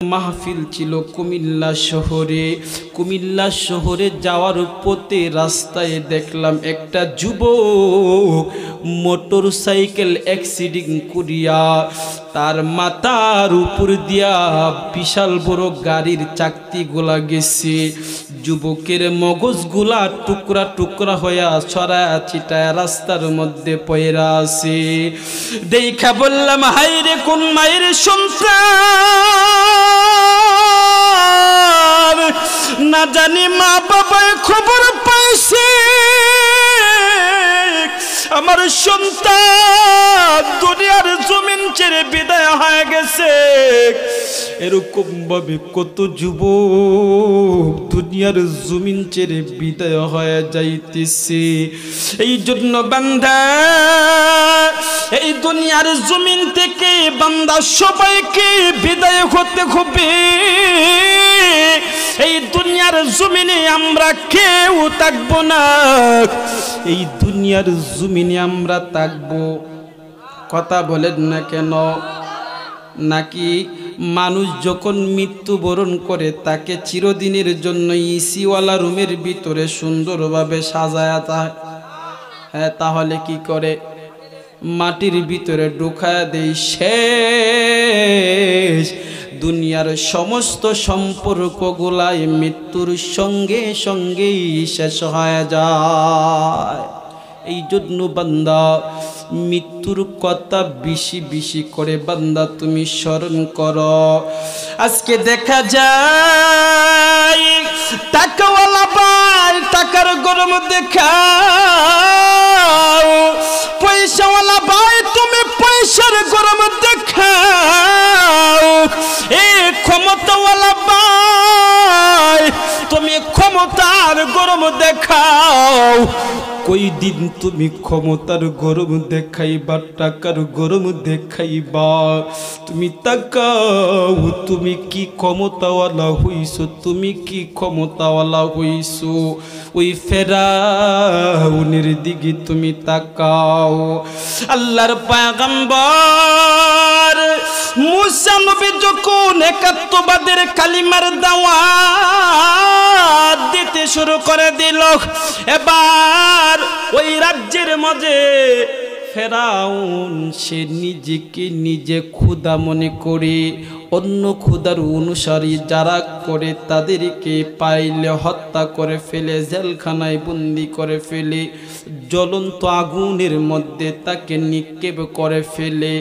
মাহফিল ছিল কুমিল্লা শহরে যাওয়ার পথে রাস্তায় দেখলাম একটা যুবক মোটরসাইকেল অ্যাক্সিডেন্ট করিয়া তার মাথার উপর দিয়া বিশাল বড় গাড়ির চাকতিগুলা গেছে। যুবকের মগজগুলা টুকরা টুকরা হইয়া ছড়া ছিটায় রাস্তার মধ্যে পয়রা আছে। দেখা বললাম, হায়রে কোন মায়ের সন্তান, না জানি মা বাবায় খবর পাইছে আমার সন্তান দুনিয়ার জমিন ছেড়ে বিদায় হয়ে গেছে। এরকম ভাবে কত যুবক দুনিয়ার জমিন ছেড়ে বিদায় হয়ে যাইতেছে। এই জন্য বান্দা এই দুনিয়ার জমিন থেকে বান্দা সবাইকে বিদায় হতে হবে। এই দুনিয়ার জমিনে আমরা কেউ থাকবো না, এই দুনিয়ার জমিনে আমরা থাকবো। কথা বলেন না কেন? নাকি মানুষ যখন মৃত্যুবরণ করে তাকে চিরদিনের জন্য ইসিওয়ালা রুমের ভিতরে সুন্দরভাবে সাজায়া যায়? হ্যাঁ, তাহলে কি করে? মাটির ভিতরে ঢুকায়া দেই, শেষ। দুনিয়ার সমস্ত সম্পর্কগুলাই মৃত্যুর সঙ্গে সঙ্গেই শেষ হয়ে যায়। এই জন্য বান্দা মৃত্যুর কথা বেশি বেশি করে বান্দা তুমি স্মরণ করো। আজকে দেখা যায় টাকাওয়ালা ভাই টাকার গরম দেখাও, পয়সাওয়ালা ভাই তুমি পয়সার গরম দেখাও, এই ক্ষমতাওয়ালা ভাই তুমি ক্ষমতার গরম দেখাও। কই দিন তুমি ক্ষমতার গরম দেখাইবা, টাকার গরম দেখাইবা? তুমি তাকাও, তুমি কি ক্ষমতাওয়ালা হইছো? তুমি কি ক্ষমতাওয়ালা হইছো? ওই ফেরাউনের দিকে তুমি তাকাও। আল্লাহর পয়গম্বর মুসা নবী যখন একাত্মবাদের কালিমার দাওয়াত দিতে শুরু করে দিল, এবার ওই রাজ্যের মাঝে ফেরাউন সে নিজেকে নিজে ক্ষুধা মনে করে অন্য ক্ষুধার অনুসারী যারা করে তাদেরকে পাইলে হত্যা করে ফেলে, জেলখানায় বন্দি করে ফেলে, জ্বলন্ত আগুনের মধ্যে তাকে নিক্ষেপ করে ফেলে।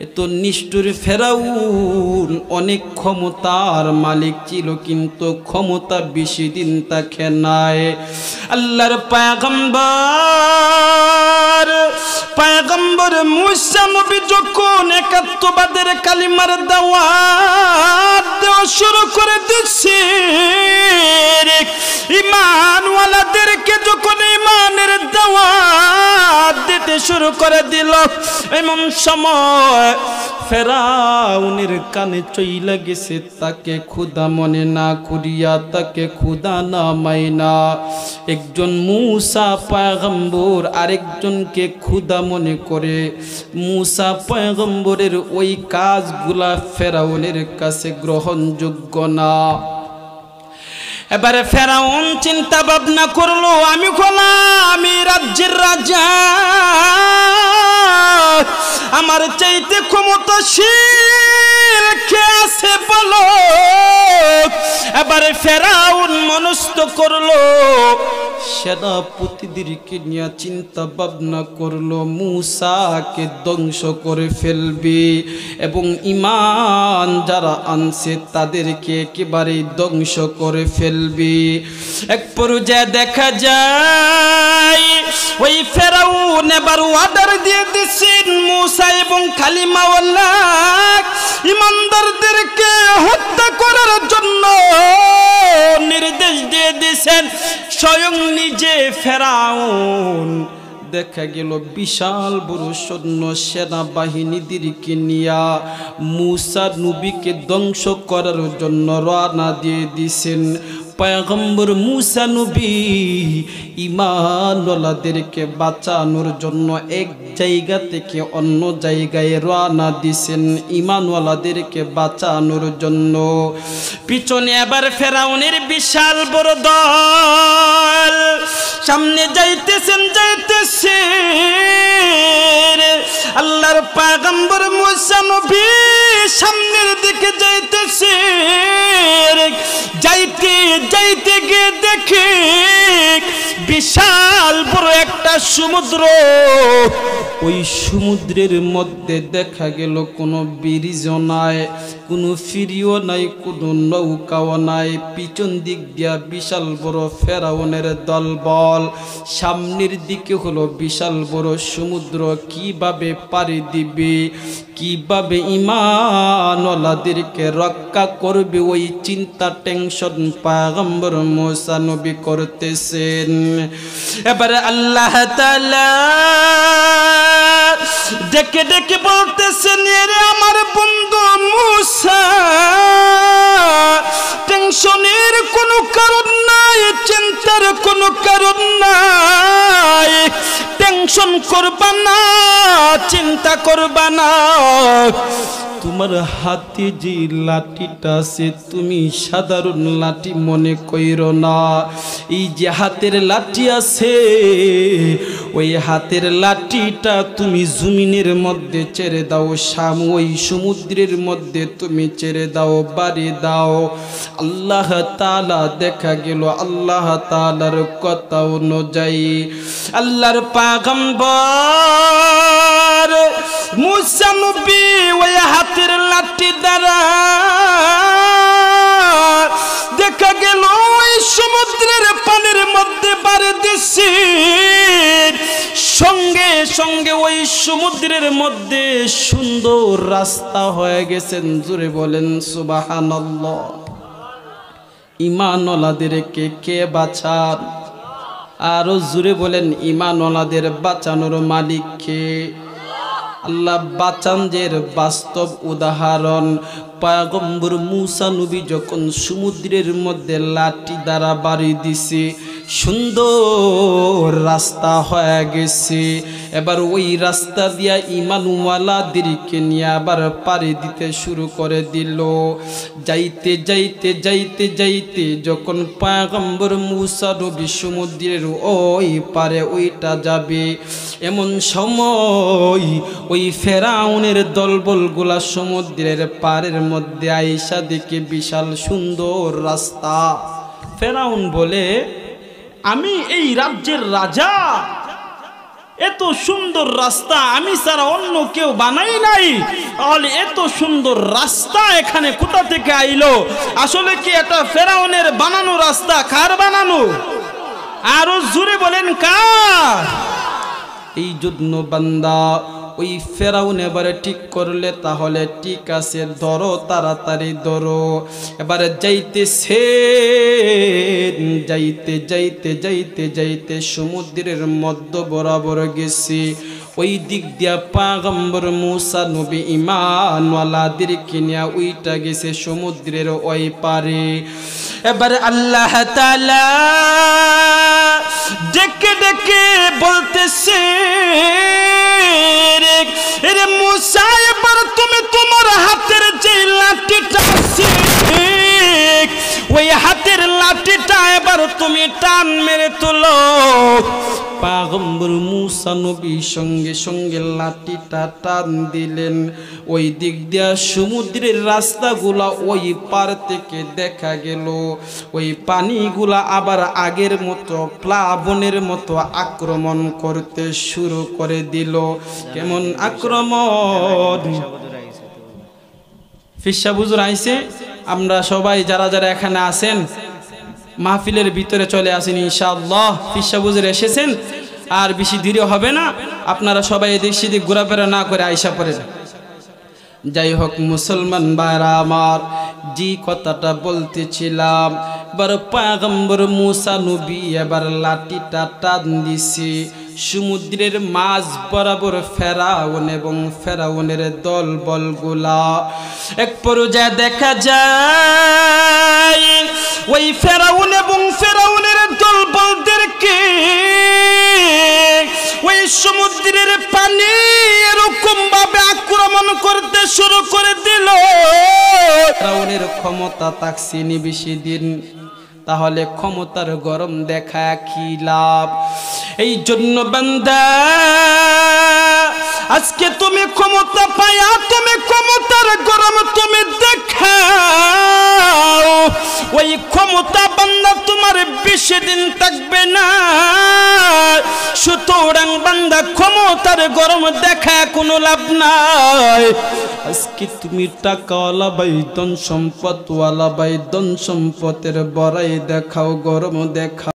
এত নিষ্ঠুর ফেরাউন অনেক ক্ষমতার মালিক ছিল, কিন্তু ক্ষমতা বেশি দিন তাকে নাই। আল্লাহর পয়গম্বর মুসা নবী যখন একাত্মবাদের কালিমার দাওয়াত দেওয়া শুরু করে দিচ্ছে, ঈমানওয়ালাদেরকে যখন ঈমানের দাওয়াত দিতে শুরু করে দিল, এমন সময় ফেরাউনের কানে চইলা গেছে তাকে ক্ষুধা মনে না করিয়া, তাকে ক্ষুধা না মাইনা একজন মুসা পয়গম্বর আরেকজনকে ক্ষুধা মনে করে। মুসা পয়গম্বরের ওই কাজগুলা ফেরাউনের কাছে গ্রহণযোগ্য না। এবারে ফেরাউন চিন্তা ভাবনা করলো, আমি আমি রাজ্যের রাজা, আমার চাইতে ক্ষমতাশীল কে আছে বলো? এবারে ফেরাউন মনস্থ করলো, সেনাপতিদেরকে নিয়ে চিন্তা ভাবনা করলো মুসাকে ধ্বংস করে ফেলবে এবং ঈমান যারা আনছে তাদেরকে একেবারে ধ্বংস করে ফেলবে। এক পর্যায়ে দেখা যায় ওই ফেরাউন এবার অর্ডার দিয়ে দিচ্ছেন মুসা এবং কালিমাওয়ালা ঈমানদারদেরকে হত্যা করার জন্য নির্দেশ দিয়ে দিয়েছেন। স্বয়ং নিজে ফেরাউন দেখা গেল বিশাল বড় সৈন্য সেনাবাহিনীদেরকে নিয়া মুসা নবীকে ধ্বংস করার জন্য রওনা দিয়ে দিয়েছেন। পয়গম্বর মুসা নবী ঈমানওয়ালাদেরকে বাঁচানোর জন্য এক জায়গা থেকে অন্য জায়গায় রওনা দিয়েছেন ঈমানওয়ালাদেরকে বাঁচানোর জন্য। পিছনে আবার ফেরাউনের বিশাল বড় দল, সামনে যাইতেছেন আল্লাহর পয়গম্বর মুসা নবী সামনের দিকে যাইতেছে। যাইতে যাইতে গিয়ে দেখে বিশাল বড় একটা সমুদ্র। ওই সমুদ্রের মধ্যে দেখা গেল কোনো ব্রিজও নাই, কোনো ফিরিও নাই, কোনো নৌকাও নাই। পিছন দিক দিয়া বিশাল বড় ফেরাউনের দলবল, সামনের দিকে হলো বিশাল বড় সমুদ্র। কিভাবে পাড়ি দিবে, কিভাবে ঈমানওয়ালাদেরকে রক্ষা করবে, ওই চিন্তা টেনশন পয়গম্বর মুসা নবী করতেছেন। এবারে আল্লাহ তাআলা ডেকে ডেকে বলতেছেন, রে আমার বন্ধু মুসা, টেনশনের কোনো কারণ নাই, চিন্তার কোনো কারণ নাই। টেনশন করবা না, চিন্তা করবা না। তোমার হাতে যে লাঠিটা আছে তুমি সাধারণ লাঠি মনে কইরো না। এই যে হাতের লাঠি আছে, ওই হাতের লাঠিটা তুমি জমিনের মধ্যে ছেড়ে দাও, ওই সমুদ্রের মধ্যে তুমি ছেড়ে দাও, বাড়ি দাও। আল্লাহ তাআলা দেখা গেল আল্লাহ তাআলার কথা অনুযায়ী আল্লাহর পয়গম্বর মুসা নবী ওই হাতের লাঠি দ্বারা দেখা গেল ওই সমুদ্রের পানির মধ্যে বাড়ি দিছে। সঙ্গে সঙ্গে ওই সমুদ্রের মধ্যে সুন্দর রাস্তা হয়ে গেছেন। জোরে বলেন সুবহানাল্লাহ। ঈমানওয়ালাদেরকে কে বাঁচান? আরো জোরে বলেন ঈমানওয়ালাদের বাঁচানোর মালিক কে? আল্লাহ বাঁচান যে বাস্তব উদাহরণ। পয়গম্বর মুসা নবী যখন সমুদ্রের মধ্যে লাঠি দ্বারা বাড়ি দিছে, সুন্দর রাস্তা হয়ে গেছে। এবার ওই রাস্তা দিয়া ঈমানওয়ালাদেরকে নিয়ে আবার পাড়ি দিতে শুরু করে দিল। যাইতে যাইতে যাইতে যাইতে যখন পয়গম্বর মুসা নবী সমুদ্রের ওই পারে ওইটা যাবে, এমন সময় ওই ফেরাউনের দলবলগুলা সমুদ্রের পাড়ের মধ্যে আইসা দেখে বিশাল সুন্দর রাস্তা। ফেরাউন বলে, আমি এই রাজ্যের রাজা, এত সুন্দর রাস্তা আমি ছাড়া অন্য কেউ বানাই নাই, তাহলে এত সুন্দর রাস্তা এখানে কোথা থেকে আইলো? আসলে কি এটা ফেরাউনের বানানো রাস্তা? কার বানানো? আরো জোরে বলেন কার? এই জন্য বান্দা ওই ফেরাউন এবারে ঠিক করলে তাহলে ঠিক আছে, ধরো তাড়াতাড়ি ধরো। এবারে যাইতেছে, যাইতে যাইতে যাইতে যাইতে সমুদ্রের মধ্য বরাবর গেছে। ওই দিক দিয়া পয়গম্বর মুসা নবী ঈমানওয়ালাদেরকে নিয়ে ওইটা গেছে সমুদ্রের ওই পারে। এবারে আল্লাহ তাআলা ডেকে ডেকে বলতেছে, রে মুসা, এবার তুমি তোমার হাতের যে লাঠিটা আছে, ওই হাতের লাঠিটা এবার তুমি টান মেরে তোলো। পয়গম্বর মুসা নবী সঙ্গে সঙ্গে লাঠিটা টান দিলেন। ওই দিক দিয়া সমুদ্রের রাস্তাগুলা ওই পার থেকে দেখা গেল ওই পানিগুলা আবার আগের মতো প্লাবনের মতো আক্রমণ করতে শুরু করে দিল। কেমন আক্রমণ? ফিরসা হুজুর আইছে। আমরা সবাই যারা যারা এখানে আছেন মাহফিলের ভিতরে চলে আসেন ইনশাআল্লাহ। ফিরসা হুজুর এসেছেন, আর বেশি দেরি হবে না। আপনারা সবাই এদিক সেদিক ঘোরাফেরা না করে আইসা পড়েন। যাই হোক মুসলমান ভাইরা আমার, যে কথাটা বলতেছিলাম, এবার পয়গম্বর মুসা নবী এবার লাঠিটা টান দিছে সমুদ্রের মাঝ বরাবর ফেরাউন এবং ফেরাউনের দল বলগুলা। এক পর্যায়ে দেখা যায় ওই ফেরাউনের করতে শুরু করে দিল। ফেরাউনের ক্ষমতা থাকছেনি বেশি দিন, তাহলে ক্ষমতার গরম দেখা কি লাভ? এই জন্য বান্দা, আজকে তুমি ক্ষমতা পায়া তুমি ক্ষমতার গরম তুমি দেখাও, ওই ক্ষমতা বান্দা তোমার বেশি দিন থাকবে না। সুতরাং বান্দা ক্ষমতার গরম দেখা কোনো লাভ নাই। আজকে তুমি টাকাওয়ালা ভাই, ধন সম্পদওয়ালা ভাই, ধন সম্পদের বড়াই দেখাও, গরম দেখাও।